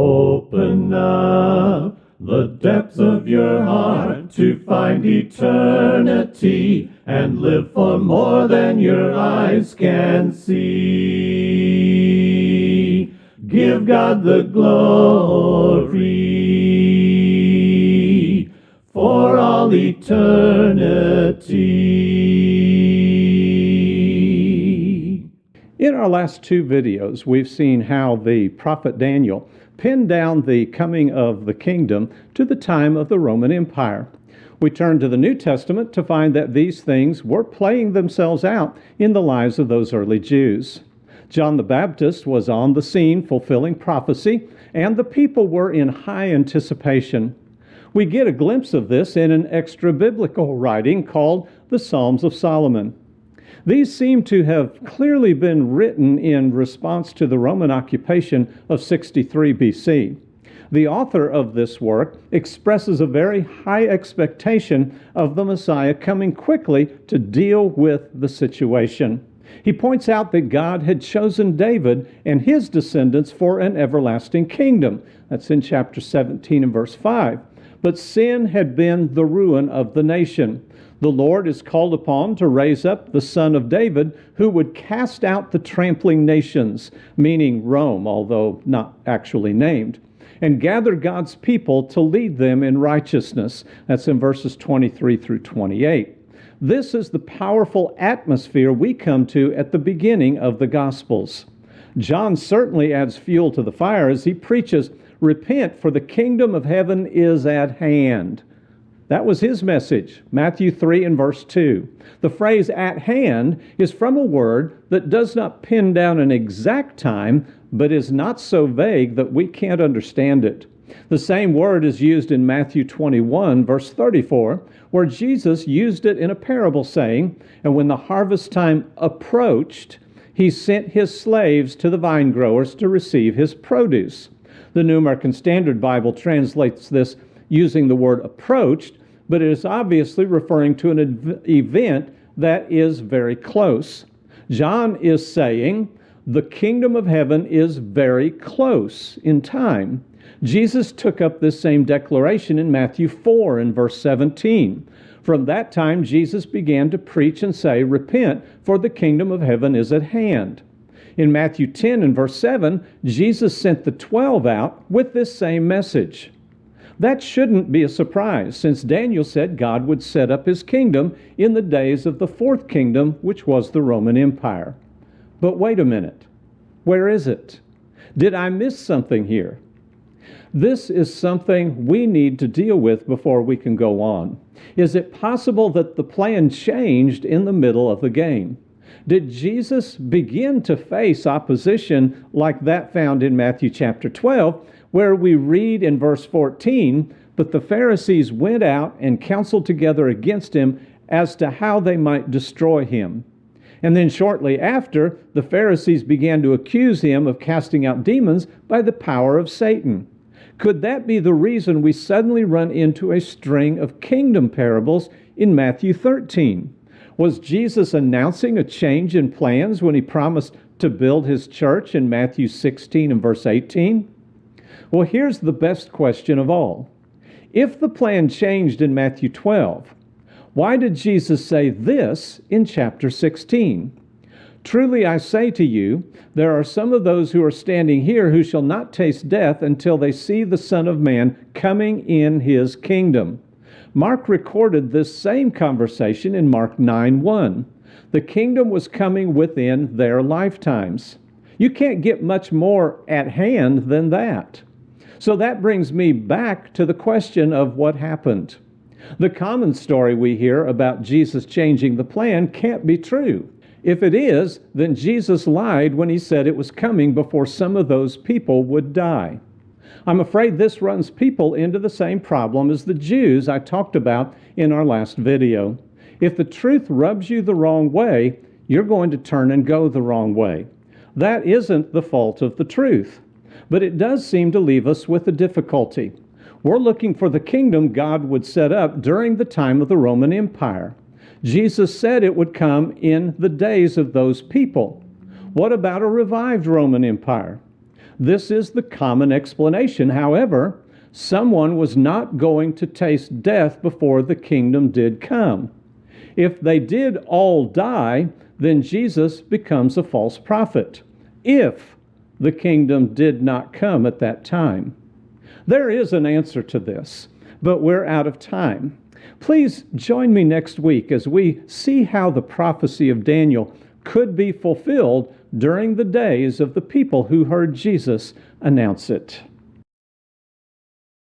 Open up the depths of your heart to find eternity and live for more than your eyes can see. Give God the glory for all eternity. In our last two videos, we've seen how the prophet Daniel pinned down the coming of the kingdom to the time of the Roman Empire. We turn to the New Testament to find that these things were playing themselves out in the lives of those early Jews. John the Baptist was on the scene fulfilling prophecy, and the people were in high anticipation. We get a glimpse of this in an extra-biblical writing called the Psalms of Solomon. These seem to have clearly been written in response to the Roman occupation of 63 BC. The author of this work expresses a very high expectation of the Messiah coming quickly to deal with the situation. He points out that God had chosen David and his descendants for an everlasting kingdom. That's in chapter 17 and verse 5. But sin had been the ruin of the nation. The Lord is called upon to raise up the son of David who would cast out the trampling nations, meaning Rome, although not actually named, and gather God's people to lead them in righteousness. That's in verses 23 through 28. This is the powerful atmosphere we come to at the beginning of the Gospels. John certainly adds fuel to the fire as he preaches, "Repent, for the kingdom of heaven is at hand." That was his message, Matthew 3 and verse 2. The phrase "at hand" is from a word that does not pin down an exact time, but is not so vague that we can't understand it. The same word is used in Matthew 21, verse 34, where Jesus used it in a parable saying, "And when the harvest time approached, he sent his slaves to the vine growers to receive his produce." The New American Standard Bible translates this using the word "approached," but it is obviously referring to an event that is very close. John is saying the kingdom of heaven is very close in time. Jesus took up this same declaration in Matthew 4 and verse 17. From that time, Jesus began to preach and say, "Repent, for the kingdom of heaven is at hand." In Matthew 10 and verse 7, Jesus sent the 12 out with this same message. That shouldn't be a surprise, since Daniel said God would set up his kingdom in the days of the fourth kingdom, which was the Roman Empire. But wait a minute. Where is it? Did I miss something here? This is something we need to deal with before we can go on. Is it possible that the plan changed in the middle of the game? Did Jesus begin to face opposition like that found in Matthew chapter 12, where we read in verse 14, "But the Pharisees went out and counseled together against him as to how they might destroy him." And then shortly after, the Pharisees began to accuse him of casting out demons by the power of Satan. Could that be the reason we suddenly run into a string of kingdom parables in Matthew 13? Was Jesus announcing a change in plans when he promised to build his church in Matthew 16 and verse 18? Well, here's the best question of all. If the plan changed in Matthew 12, why did Jesus say this in chapter 16? "Truly I say to you, there are some of those who are standing here who shall not taste death until they see the Son of Man coming in his kingdom." Mark recorded this same conversation in Mark 9:1. The kingdom was coming within their lifetimes. You can't get much more at hand than that. So that brings me back to the question of what happened. The common story we hear about Jesus changing the plan can't be true. If it is, then Jesus lied when he said it was coming before some of those people would die. I'm afraid this runs people into the same problem as the Jews I talked about in our last video. If the truth rubs you the wrong way, you're going to turn and go the wrong way. That isn't the fault of the truth, but it does seem to leave us with a difficulty. We're looking for the kingdom God would set up during the time of the Roman Empire. Jesus said it would come in the days of those people. What about a revived Roman Empire? This is the common explanation. However, someone was not going to taste death before the kingdom did come. If they did all die, then Jesus becomes a false prophet, if the kingdom did not come at that time. There is an answer to this, but we're out of time. Please join me next week as we see how the prophecy of Daniel could be fulfilled during the days of the people who heard Jesus announce it.